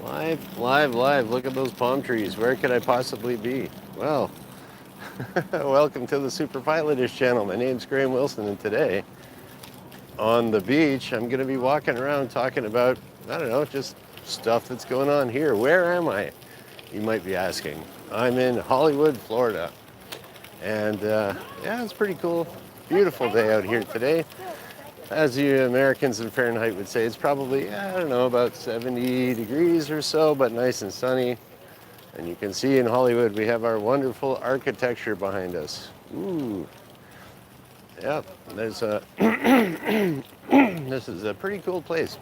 Live. Look at those palm trees. Where could I possibly be? Well, welcome to the Super Pilotist channel. My name's Graham Wilson, and today on the beach, I'm going to be walking around talking about, I don't know, just stuff that's going on here. Where am I? You might be asking. I'm in Hollywood, Florida. And yeah, it's pretty cool. Beautiful day out here today. As you Americans in Fahrenheit would say, it's probably, I don't know, about 70 degrees or so, but nice and sunny. And you can see in Hollywood, we have our wonderful architecture behind us. Ooh. Yep, there's a, this is a pretty cool place.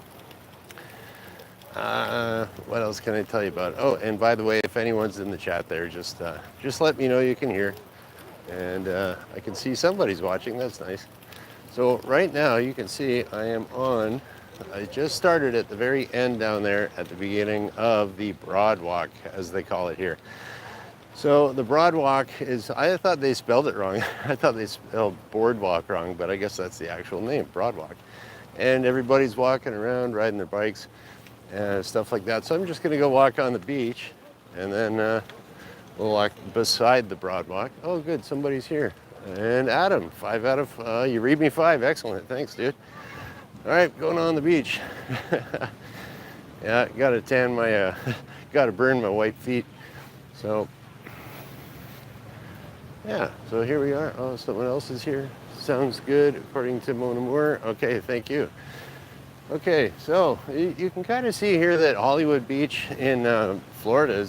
What else can I tell you about? Oh, and by the way, if anyone's in the chat there, just let me know you can hear. And I can see somebody's watching, that's nice. So right now you can see I just started at the very end down there at the beginning of the Broadwalk, as they call it here. So the Broadwalk is, I thought they spelled it wrong. I thought they spelled boardwalk wrong, but I guess that's the actual name, Broadwalk. And everybody's walking around, riding their bikes, and stuff like that. So I'm just gonna go walk on the beach, and then we'll walk beside the Broadwalk. Oh good, somebody's here. And Adam, 5 out of, you read me 5, excellent, thanks dude. All right, going on the beach. Yeah, gotta tan my, gotta burn my white feet. So, yeah, so here we are. Oh, someone else is here. Sounds good, according to Mona Moore. Okay, thank you. Okay, so you can kind of see here that Hollywood Beach in Florida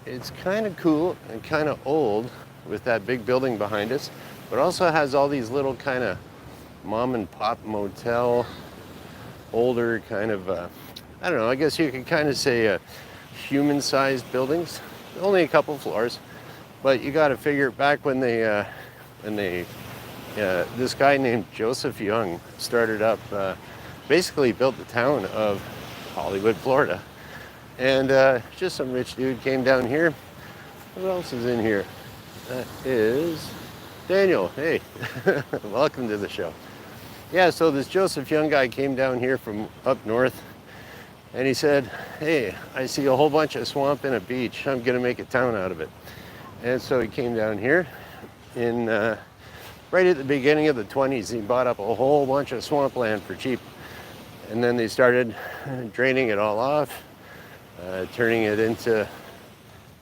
it's kind of cool and kind of old with that big building behind us, but also has all these little kind of mom and pop motel, older kind of, I don't know, I guess you could kind of say human-sized buildings. Only a couple floors, but you got to figure back when this guy named Joseph Young started up, basically built the town of Hollywood, Florida. And just some rich dude came down here. What else is in here? That is Daniel. Hey, welcome to the show. Yeah, so this Joseph Young guy came down here from up north, and he said, hey, I see a whole bunch of swamp and a beach. I'm gonna make a town out of it. And so he came down here in right at the beginning of the 20s. He bought up a whole bunch of swampland for cheap. And then they started draining it all off, turning it into a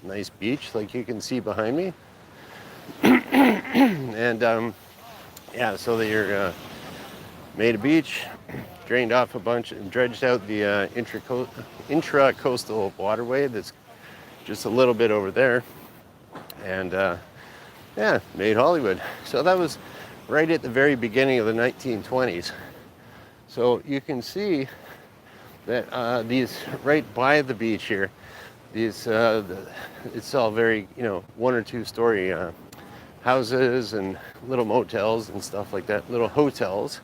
nice beach like you can see behind me. And yeah, so they made a beach, drained off a bunch, and dredged out the intra-coastal waterway that's just a little bit over there, and yeah, made Hollywood. So that was right at the very beginning of the 1920s. So you can see that these right by the beach here, these it's all very, you know, 1 or 2 story houses and little motels and stuff like that, little hotels,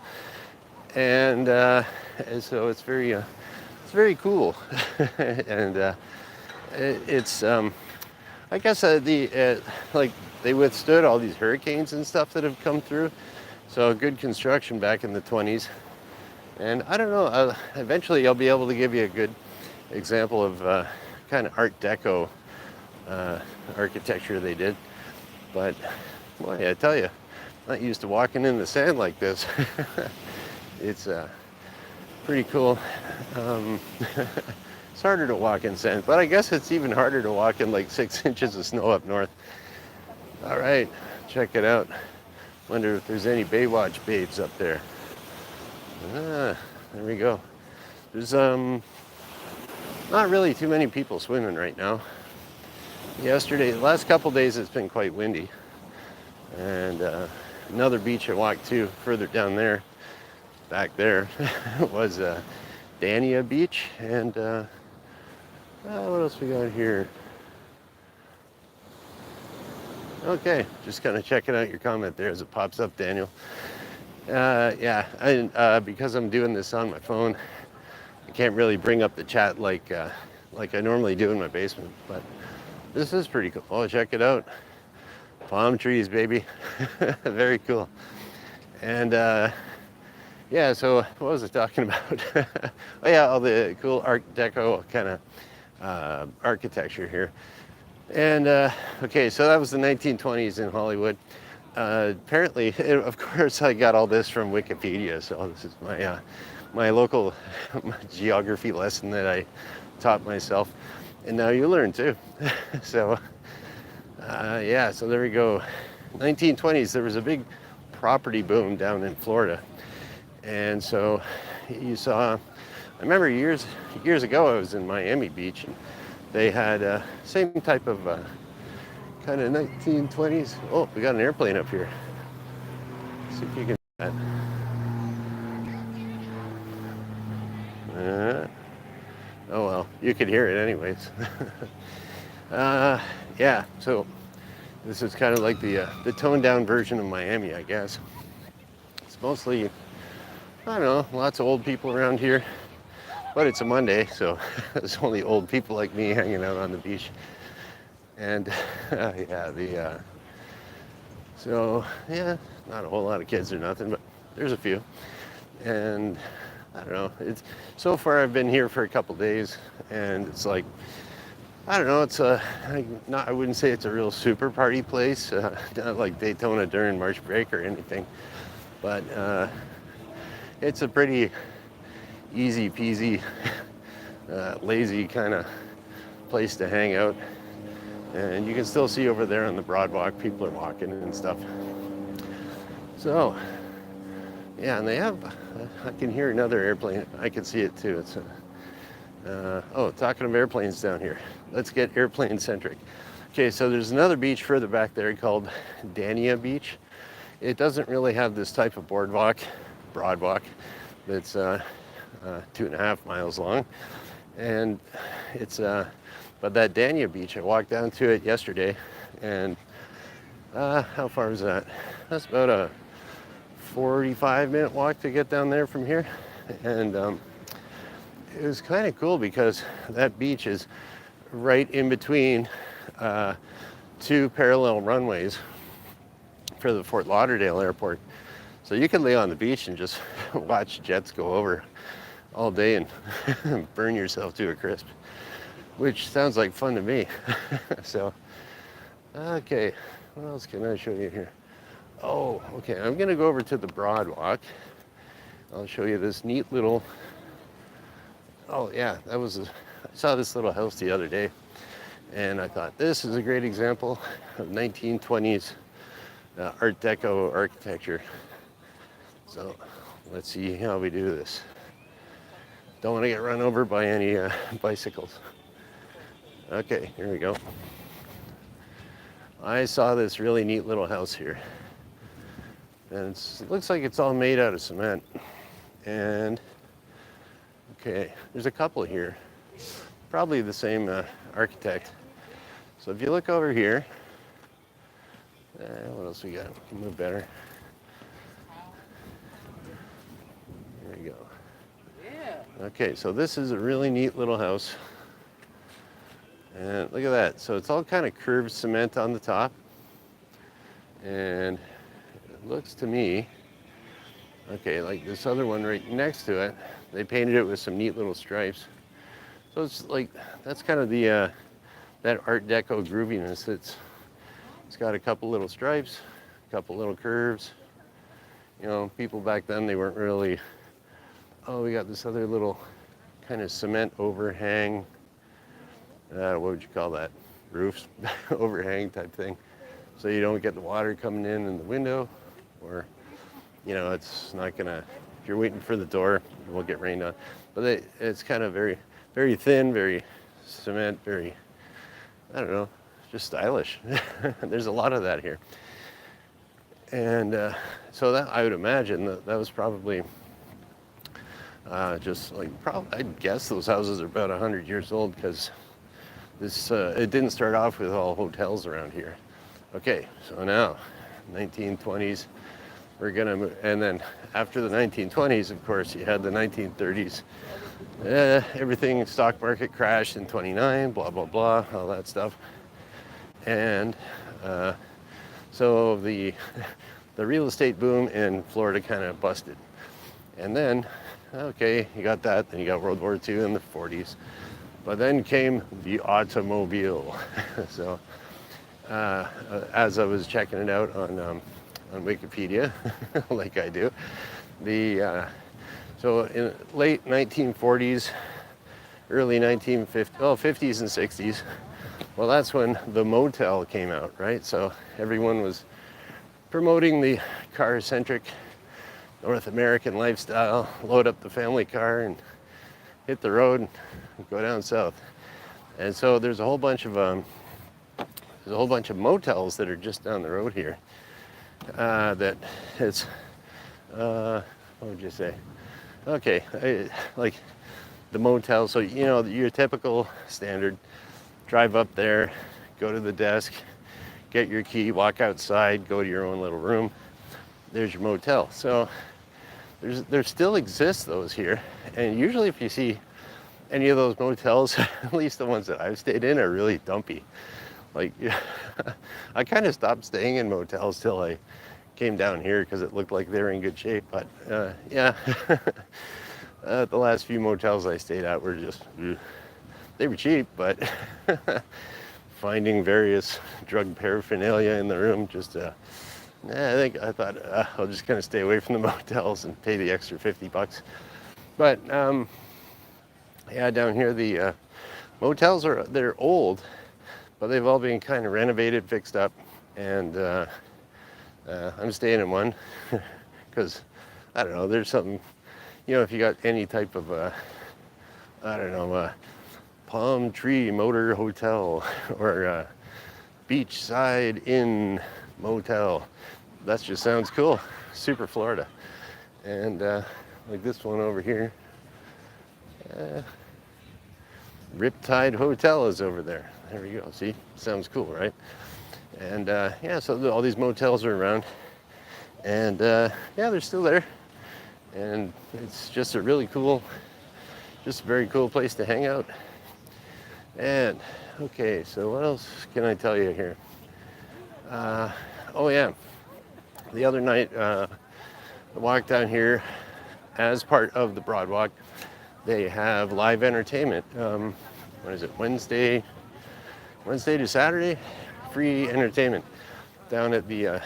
and so it's very cool. And it's I guess like they withstood all these hurricanes and stuff that have come through, so good construction back in the 20s. And I don't know, eventually I'll be able to give you a good example of kind of Art Deco architecture they did. But boy, I tell you, I'm not used to walking in the sand like this. It's pretty cool. It's harder to walk in sand, but I guess it's even harder to walk in like 6 inches of snow up north. All right, check it out. Wonder if there's any Baywatch babes up there. There we go. There's not really too many people swimming right now. Yesterday, the last couple days, it's been quite windy. And another beach I walked to further down there, back there, was Dania Beach. And what else we got here? Okay, just kind of checking out your comment there as it pops up, Daniel. Yeah, because I'm doing this on my phone, I can't really bring up the chat like I normally do in my basement, but this is pretty cool. Oh, check it out. Palm trees, baby. Very cool. And yeah, so what was I talking about? Oh yeah, all the cool Art Deco kind of architecture here. And okay, so that was the 1920s in Hollywood. Apparently, of course, I got all this from Wikipedia. So this is my local geography lesson that I taught myself, and now you learn too. So yeah, so there we go. 1920s, there was a big property boom down in Florida, and so you saw. I remember years ago, I was in Miami Beach, and they had same type of kind of 1920s. Oh, we got an airplane up here. Let's see if you can. Oh well, you could hear it anyways. Yeah, so this is kind of like the toned down version of Miami, I guess. It's mostly, I don't know, lots of old people around here, but it's a Monday, so there's only old people like me hanging out on the beach. And yeah, so yeah, not a whole lot of kids or nothing, but there's a few. And I don't know, it's so far I've been here for a couple days, and it's like, I don't know, it's I wouldn't say it's a real super party place, not like Daytona during March break or anything, but it's a pretty easy peasy, lazy kind of place to hang out. And you can still see over there on the Broadwalk, people are walking and stuff. So, yeah, and they have, I can hear another airplane. I can see it too. It's oh, talking of airplanes down here. Let's get airplane centric. Okay, so there's another beach further back there called Dania Beach. It doesn't really have this type of Broadwalk that's 2.5 miles long. And it's, but that Dania Beach, I walked down to it yesterday, and how far is that? That's about a 45-minute walk to get down there from here. And it was kind of cool because that beach is right in between two parallel runways for the Fort Lauderdale airport. So you can lay on the beach and just watch jets go over all day and burn yourself to a crisp, which sounds like fun to me. So, okay, what else can I show you here? Oh, okay, I'm gonna go over to the Broadwalk. I'll show you this neat little, oh yeah, I saw this little house the other day, and I thought this is a great example of 1920s Art Deco architecture. So let's see how we do this. Don't want to get run over by any bicycles. Okay, here we go. I saw this really neat little house here, and it looks like it's all made out of cement. And okay, there's a couple here, probably the same architect. So if you look over here, what else we got? We can move better. There we go. Okay, so this is a really neat little house. And look at that. So it's all kind of curved cement on the top. And it looks to me, okay, like this other one right next to it, they painted it with some neat little stripes. So it's like, that's kind of the, that Art Deco grooviness. It's got a couple little stripes, a couple little curves. You know, people back then, they weren't really, oh, we got this other little kind of cement overhang. What would you call that? Roofs, overhang type thing. So you don't get the water coming in the window, or, you know, it's not gonna, if you're waiting for the door, it won't get rained on. But it's kind of very, very thin, very cement, very, I don't know, just stylish. There's a lot of that here. And so that, I would imagine that was probably just like, I'd guess those houses are about 100 years old, because this, it didn't start off with all hotels around here. Okay, so now, 1920s, we're gonna move, and then after the 1920s, of course, you had the 1930s. Everything, stock market crashed in 29, blah, blah, blah, all that stuff. And so the real estate boom in Florida kind of busted. And then, okay, you got that, then you got World War II in the 40s. But then came the automobile. So as I was checking it out on Wikipedia, like I do, so in late 1940s, early 1950s, 50s and 60s, well, that's when the motel came out, right? So everyone was promoting the car-centric North American lifestyle, load up the family car and hit the road and go down south. And so there's a whole bunch of motels that are just down the road here. That it's what would you say? Okay, like the motel. So you know your typical standard. Drive up there, go to the desk, get your key, walk outside, go to your own little room. There's your motel. So there still exists those here, and usually if you see any of those motels, at least the ones that I've stayed in, are really dumpy. Like I kind of stopped staying in motels till I came down here because it looked like they were in good shape. But yeah, the last few motels I stayed at were just, they were cheap, but finding various drug paraphernalia in the room just I thought I'll just kind of stay away from the motels and pay the extra $50. But yeah, down here the motels they're old, but they've all been kind of renovated, fixed up, and I'm staying in one because I don't know. There's something, you know, if you got any type of I don't know, Palm Tree Motor Hotel or Beachside Inn Motel. That just sounds cool. Super Florida. And like this one over here, Riptide Hotel is over there. There we go. See, sounds cool, right? And yeah, so all these motels are around, and yeah, they're still there. And it's just a really cool, just a very cool place to hang out. And okay, so what else can I tell you here? Oh yeah, the other night I walked down here as part of the Broadwalk. They have live entertainment. What is it? Wednesday to Saturday, free entertainment down at the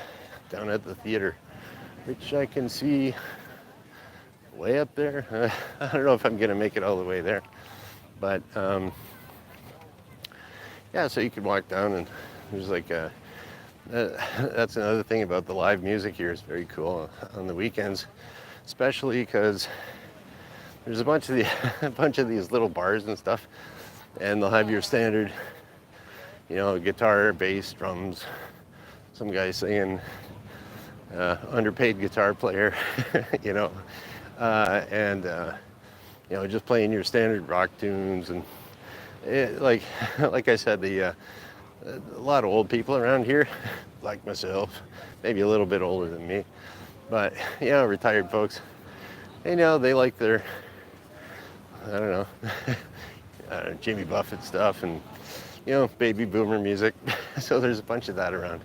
theater, which I can see way up there. I don't know if I'm gonna make it all the way there, but yeah. So you could walk down, and there's like that's another thing about the live music here. It's very cool on the weekends, especially because there's a bunch of these little bars and stuff, and they'll have your standard, you know, guitar, bass, drums, some guy singing, underpaid guitar player, you know, and you know, just playing your standard rock tunes. And like I said, a lot of old people around here, like myself, maybe a little bit older than me, but you know, retired folks, you know, they like their, I don't know, Jimmy Buffett stuff, and you know, baby boomer music. So there's a bunch of that around,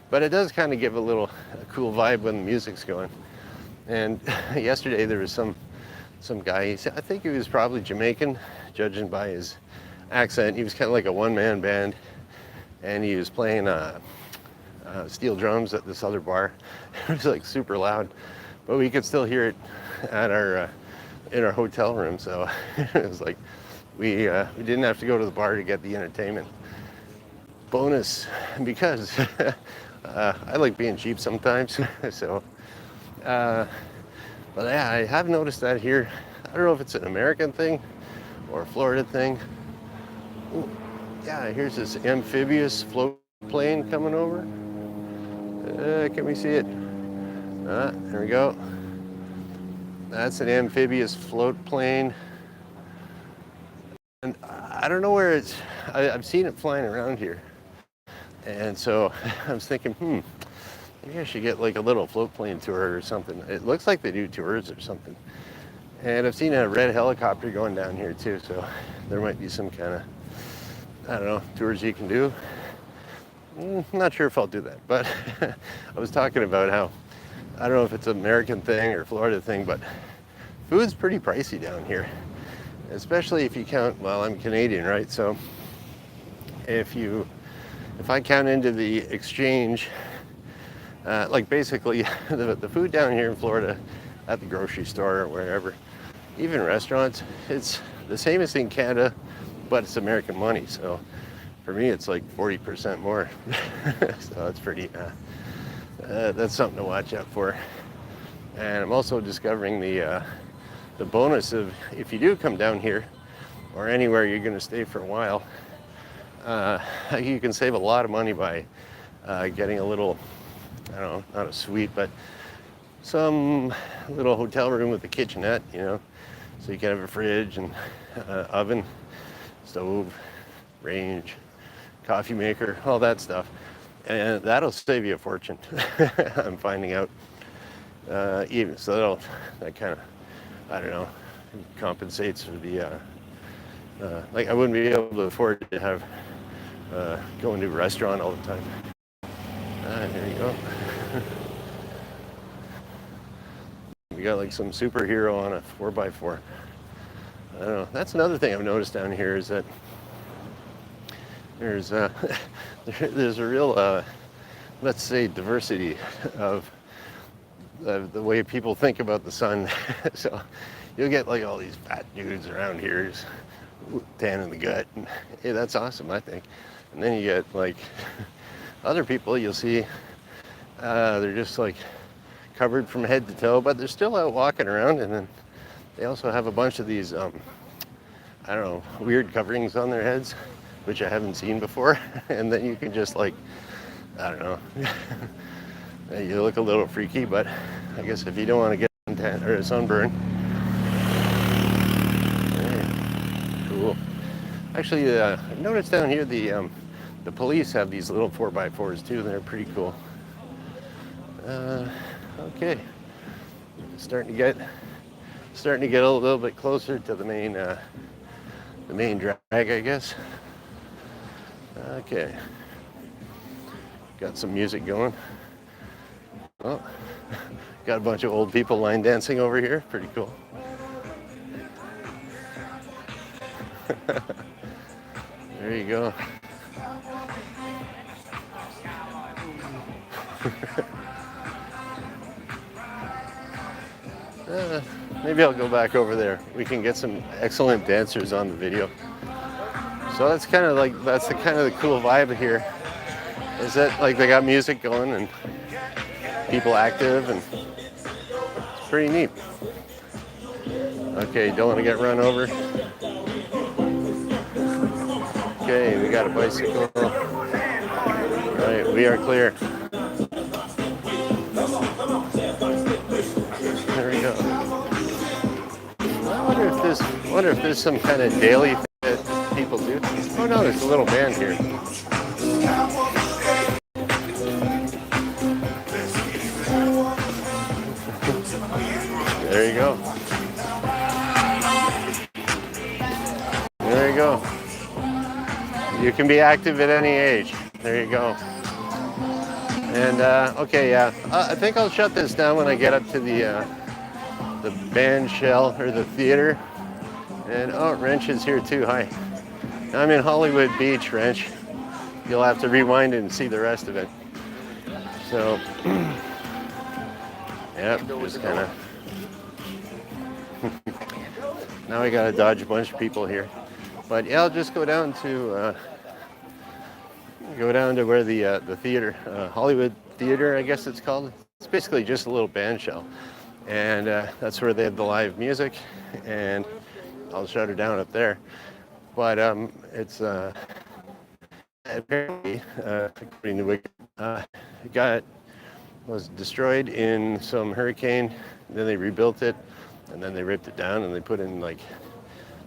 but it does kind of give a cool vibe when the music's going. And yesterday there was some guy, I think he was probably Jamaican, judging by his accent. He was kind of like a one-man band, and he was playing steel drums at this other bar. It was like super loud, but we could still hear it at in our hotel room. So it was like we didn't have to go to the bar to get the entertainment. Bonus, because I like being cheap sometimes. So but yeah, I have noticed that here. I don't know if it's an American thing or a Florida thing. Ooh, yeah, here's this amphibious float plane coming over. Can we see it? There we go. That's an amphibious float plane. And I don't know where it's, I've seen it flying around here. And so I was thinking, maybe I should get like a little float plane tour or something. It looks like they do tours or something. And I've seen a red helicopter going down here too. So there might be some kind of, I don't know, tours you can do. I'm not sure if I'll do that, but I was talking about how, I don't know if it's an American thing or Florida thing, but food's pretty pricey down here. especially if you count, well, I'm Canadian, right? So if I count into the exchange, like basically the food down here in Florida at the grocery store or wherever, even restaurants, it's the same as in Canada, but it's American money. So for me, it's like 40% more. So that's pretty, that's something to watch out for. And I'm also discovering the bonus of, if you do come down here or anywhere you're going to stay for a while, you can save a lot of money by getting a little, I don't know, not a suite, but some little hotel room with a kitchenette, you know, so you can have a fridge and oven, stove, range, coffee maker, all that stuff. And that'll save you a fortune. I'm finding out. Even so, that kind of, I don't know, compensates for the like I wouldn't be able to afford to have going to a restaurant all the time. There you go. We got like some superhero on a 4x4. I don't know. That's another thing I've noticed down here is that there's there's a real let's say diversity of the way people think about the sun. So you'll get like all these fat dudes around here just tan in the gut, and hey, that's awesome, I think. And then you get like other people you'll see, they're just like covered from head to toe, but they're still out walking around. And then they also have a bunch of these I don't know, weird coverings on their heads, which I haven't seen before. And then you can just like, I don't know, you look a little freaky, but I guess if you don't want to get tan or a sunburn. Hey, cool. Actually, I've noticed down here the police have these little 4x4s too. They're pretty cool. Okay, starting to get a little bit closer to the main drag, I guess. Okay, got some music going. Oh, got a bunch of old people line dancing over here. Pretty cool. There you go. Maybe I'll go back over there. We can get some excellent dancers on the video. So that's kind of like, that's the kind of the cool vibe here. Is that like they got music going and people active, and it's pretty neat. Okay, don't want to get run over. Okay, we got a bicycle. All right, we are clear. There we go. I wonder if there's some kind of daily thing that people do. Oh no, there's a little band here. There you go. There you go. You can be active at any age. There you go. And okay, yeah, I think I'll shut this down when I get up to the band shell or the theater. And oh, Wrench is here too. Hi. I'm in Hollywood Beach, Wrench. You'll have to rewind and see the rest of it. So, yep, just kind of. Now I gotta dodge a bunch of people here. But yeah, I'll just go down to where the theater, Hollywood Theater, I guess it's called. It's basically just a little band shell, and that's where they have the live music. And I'll shut her down up there. But it's apparently, according to Wiki, was destroyed in some hurricane. Then they rebuilt it, and then they ripped it down and they put in like,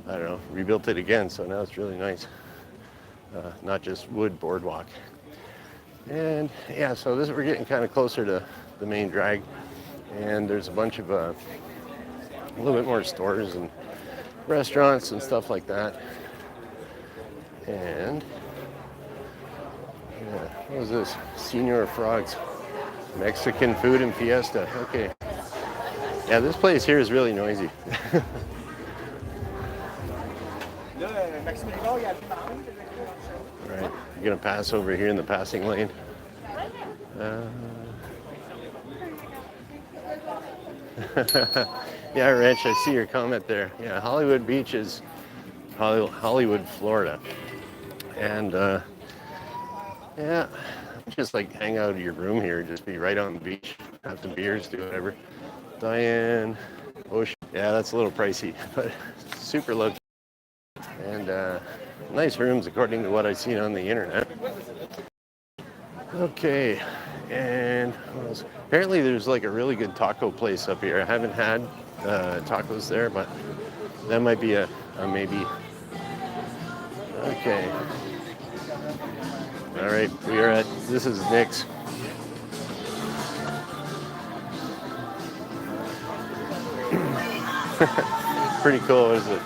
I don't know, rebuilt it again. So now it's really nice. Not just wood boardwalk. And yeah, so we're getting kind of closer to the main drag, and there's a bunch of a little bit more stores and restaurants and stuff like that. And yeah, what was this? Senior Frogs, Mexican food and fiesta. Okay. Yeah, this place here is really noisy. All right, you're gonna pass over here in the passing lane. Uh, yeah, Rich, I see your comment there. Yeah, Hollywood Beach is Hollywood, Florida. And yeah, just like hang out in your room here, just be right on the beach, have some beers, do whatever. Diane, Ocean. Yeah, that's a little pricey, but super low. And nice rooms according to what I've seen on the internet. Okay, and what else? Apparently there's like a really good taco place up here. I haven't had tacos there, but that might be a maybe. Okay. All right, this is Nick's. Pretty cool. What is it?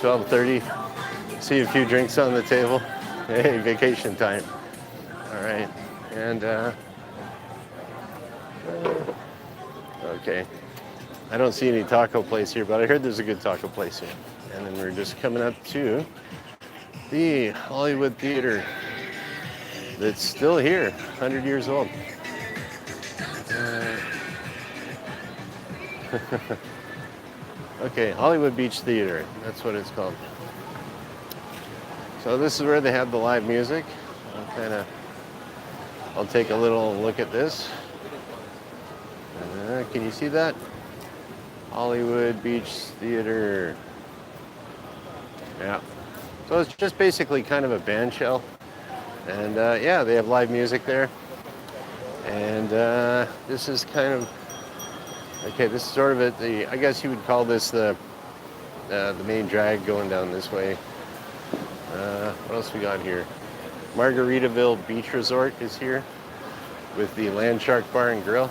12:30. See a few drinks on the table. Hey, vacation time. All right, and okay. I don't see any taco place here, but I heard there's a good taco place here. And then we're just coming up to the Hollywood Theater that's still here, 100 years old. Okay, Hollywood Beach Theater, that's what it's called. So this is where they have the live music. I'll take a little look at this. Can you see that? Hollywood Beach Theater. Yeah. So it's just basically kind of a band shell. And yeah, they have live music there. And this is kind of, okay, this is sort of at the, I guess you would call this the main drag going down this way. What else we got here? Margaritaville Beach Resort is here with the Land Shark Bar and Grill.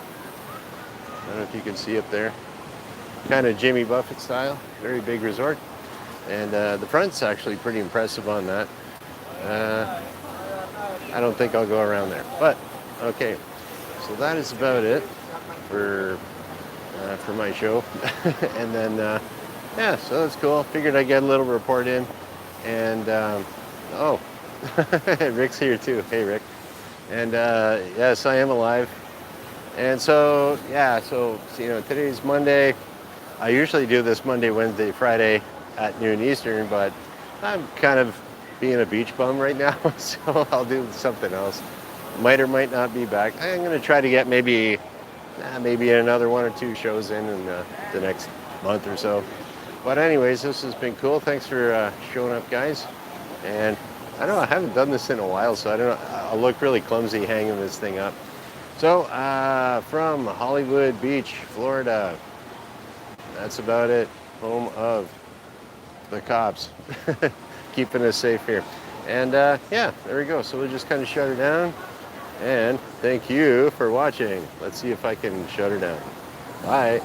I don't know if you can see up there. Kind of Jimmy Buffett style, very big resort. And the front's actually pretty impressive on that. I don't think I'll go around there, but okay. So that is about it for my show. And then, yeah, so that's cool. Figured I'd get a little report in. And, oh, Rick's here too. Hey, Rick. And yes, I am alive. And so, yeah, so you know, today's Monday. I usually do this Monday, Wednesday, Friday at noon Eastern, but I'm kind of being a beach bum right now, so I'll do something else. Might or might not be back. I'm going to try to get maybe another 1 or 2 shows in the next month or so. But anyways, this has been cool. Thanks for showing up, guys. And I don't know, I haven't done this in a while, so I don't know. I'll look really clumsy hanging this thing up. So from Hollywood Beach, Florida, that's about it. Home of the cops, keeping us safe here. And yeah, there we go. So we'll just kind of shut her down. And thank you for watching. Let's see if I can shut her down. Bye.